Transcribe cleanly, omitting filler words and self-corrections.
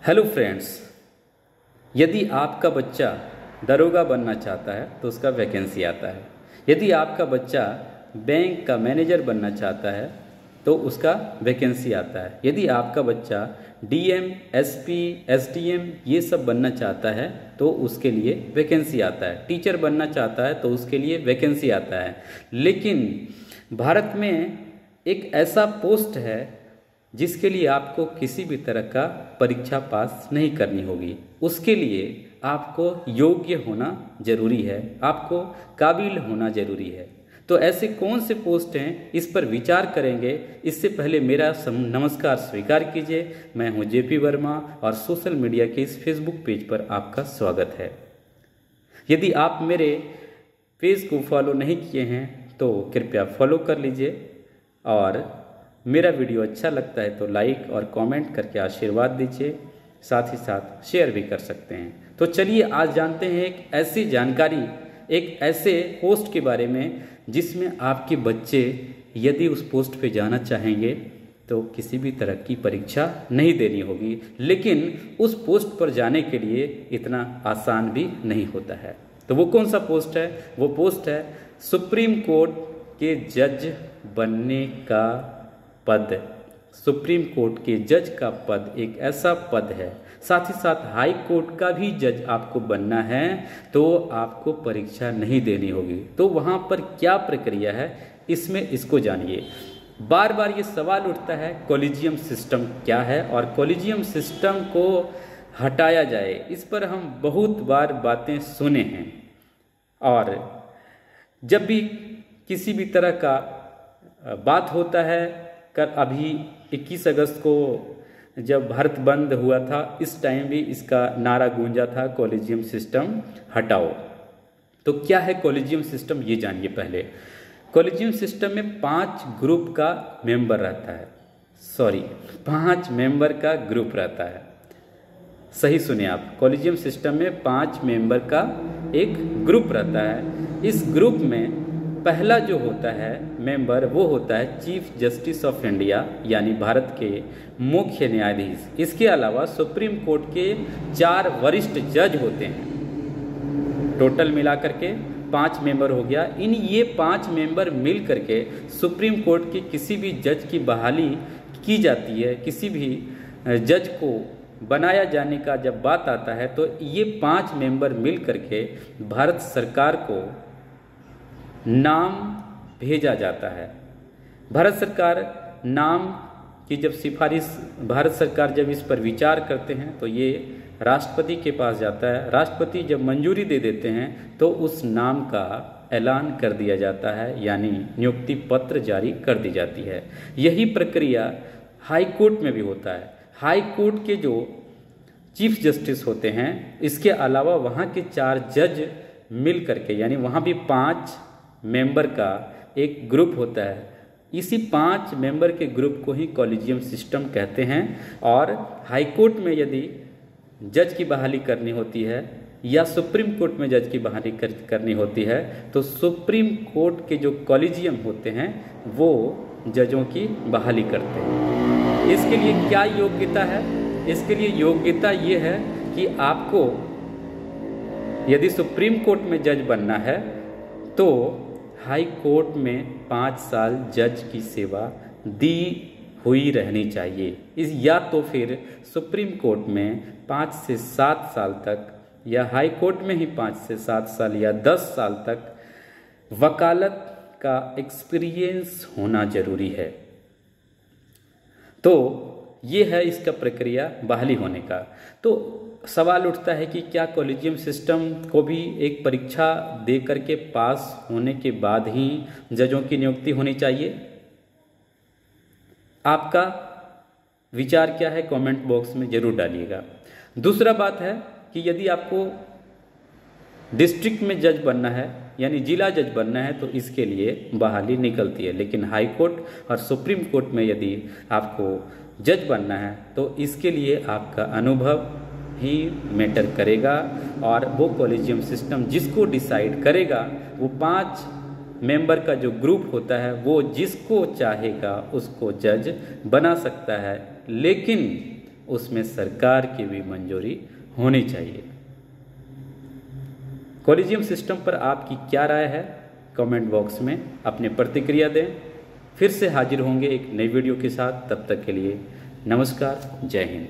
Hello friends, यदि आपका बच्चा दरोगा बनना चाहता है तो उसका वैकेंसी आता है। यदि आपका बच्चा बैंक का मैनेजर बनना चाहता है तो उसका वैकेंसी आता है। यदि आपका बच्चा डीएम, एसपी, एसडीएम ये सब बनना चाहता है तो उसके लिए वैकेंसी आता है। टीचर बनना चाहता है तो उसके लिए वैकेंसी आता है। लेकिन भारत में एक ऐसा पोस्ट है जिसके लिए आपको किसी भी तरह का परीक्षा पास नहीं करनी होगी। उसके लिए आपको योग्य होना जरूरी है, आपको काबिल होना जरूरी है। तो ऐसे कौन से पोस्ट हैं, इस पर विचार करेंगे। इससे पहले मेरा नमस्कार स्वीकार कीजिए। मैं हूं जेपी वर्मा और सोशल मीडिया के इस फेसबुक पेज पर आपका स्वागत है। यदि आप मेरे पेज को फॉलो नहीं किए हैं तो कृपया फॉलो कर लीजिए और मेरा वीडियो अच्छा लगता है तो लाइक और कमेंट करके आशीर्वाद दीजिए। साथ ही साथ शेयर भी कर सकते हैं। तो चलिए आज जानते हैं एक ऐसी जानकारी, एक ऐसे पोस्ट के बारे में जिसमें आपके बच्चे यदि उस पोस्ट पे जाना चाहेंगे तो किसी भी तरह की परीक्षा नहीं देनी होगी। लेकिन उस पोस्ट पर जाने के लिए इतना आसान भी नहीं होता है। तो वो कौन सा पोस्ट है? वो पोस्ट है सुप्रीम कोर्ट के जज बनने का पद। सुप्रीम कोर्ट के जज का पद एक ऐसा पद है, साथ ही साथ हाई कोर्ट का भी जज आपको बनना है तो आपको परीक्षा नहीं देनी होगी। तो वहाँ पर क्या प्रक्रिया है, इसमें इसको जानिए। बार बार ये सवाल उठता है कॉलेजियम सिस्टम क्या है और कॉलेजियम सिस्टम को हटाया जाए। इस पर हम बहुत बार बातें सुने हैं और जब भी किसी भी तरह का बात होता है, अभी 21 अगस्त को जब भारत बंद हुआ था इस टाइम भी इसका नारा गूंजा था कॉलेजियम सिस्टम हटाओ। तो क्या है कॉलेजियम सिस्टम, ये जानिए पहले। कॉलेजियम सिस्टम में 5 ग्रुप का मेंबर रहता है, 5 मेंबर का ग्रुप रहता है। सही सुने आप, कॉलेजियम सिस्टम में 5 मेंबर का एक ग्रुप रहता है। इस ग्रुप में पहला जो होता है मेंबर वो होता है चीफ जस्टिस ऑफ इंडिया, यानी भारत के मुख्य न्यायाधीश। इसके अलावा सुप्रीम कोर्ट के 4 वरिष्ठ जज होते हैं। टोटल मिलाकर के 5 मेंबर हो गया। ये 5 मेंबर मिल करके सुप्रीम कोर्ट के किसी भी जज की बहाली की जाती है। किसी भी जज को बनाया जाने का जब बात आता है तो ये 5 मेंबर मिल करके भारत सरकार को नाम भेजा जाता है। भारत सरकार नाम की जब सिफारिश, भारत सरकार जब इस पर विचार करते हैं तो ये राष्ट्रपति के पास जाता है। राष्ट्रपति जब मंजूरी दे देते हैं तो उस नाम का ऐलान कर दिया जाता है, यानी नियुक्ति पत्र जारी कर दी जाती है। यही प्रक्रिया हाई कोर्ट में भी होता है। हाई कोर्ट के जो चीफ जस्टिस होते हैं, इसके अलावा वहाँ के 4 जज मिल करके, यानी वहाँ भी 5 मेंबर का एक ग्रुप होता है। इसी 5 मेंबर के ग्रुप को ही कॉलेजियम सिस्टम कहते हैं। और हाई कोर्ट में यदि जज की बहाली करनी होती है या सुप्रीम कोर्ट में जज की बहाली करनी होती है तो सुप्रीम कोर्ट के जो कॉलेजियम होते हैं वो जजों की बहाली करते हैं। इसके लिए क्या योग्यता है? इसके लिए योग्यता ये है कि आपको यदि सुप्रीम कोर्ट में जज बनना है तो हाई कोर्ट में 5 साल जज की सेवा दी हुई रहनी चाहिए। या तो फिर सुप्रीम कोर्ट में 5 से 7 साल तक, या हाई कोर्ट में ही 5 से 7 साल या 10 साल तक वकालत का एक्सपीरियंस होना जरूरी है। तो ये है इसका प्रक्रिया बहाली होने का। तो सवाल उठता है कि क्या कॉलेजियम सिस्टम को भी एक परीक्षा दे करके पास होने के बाद ही जजों की नियुक्ति होनी चाहिए? आपका विचार क्या है कमेंट बॉक्स में जरूर डालिएगा। दूसरा बात है कि यदि आपको डिस्ट्रिक्ट में जज बनना है, यानी जिला जज बनना है तो इसके लिए बहाली निकलती है। लेकिन हाई कोर्ट और सुप्रीम कोर्ट में यदि आपको जज बनना है तो इसके लिए आपका अनुभव ही मैटर करेगा। और वो कॉलेजियम सिस्टम जिसको डिसाइड करेगा, वो 5 मेंबर का जो ग्रुप होता है वो जिसको चाहेगा उसको जज बना सकता है। लेकिन उसमें सरकार की भी मंजूरी होनी चाहिए। कॉलेजियम सिस्टम पर आपकी क्या राय है? कमेंट बॉक्स में अपनी प्रतिक्रिया दें। फिर से हाजिर होंगे एक नई वीडियो के साथ। तब तक के लिए नमस्कार, जय हिंद।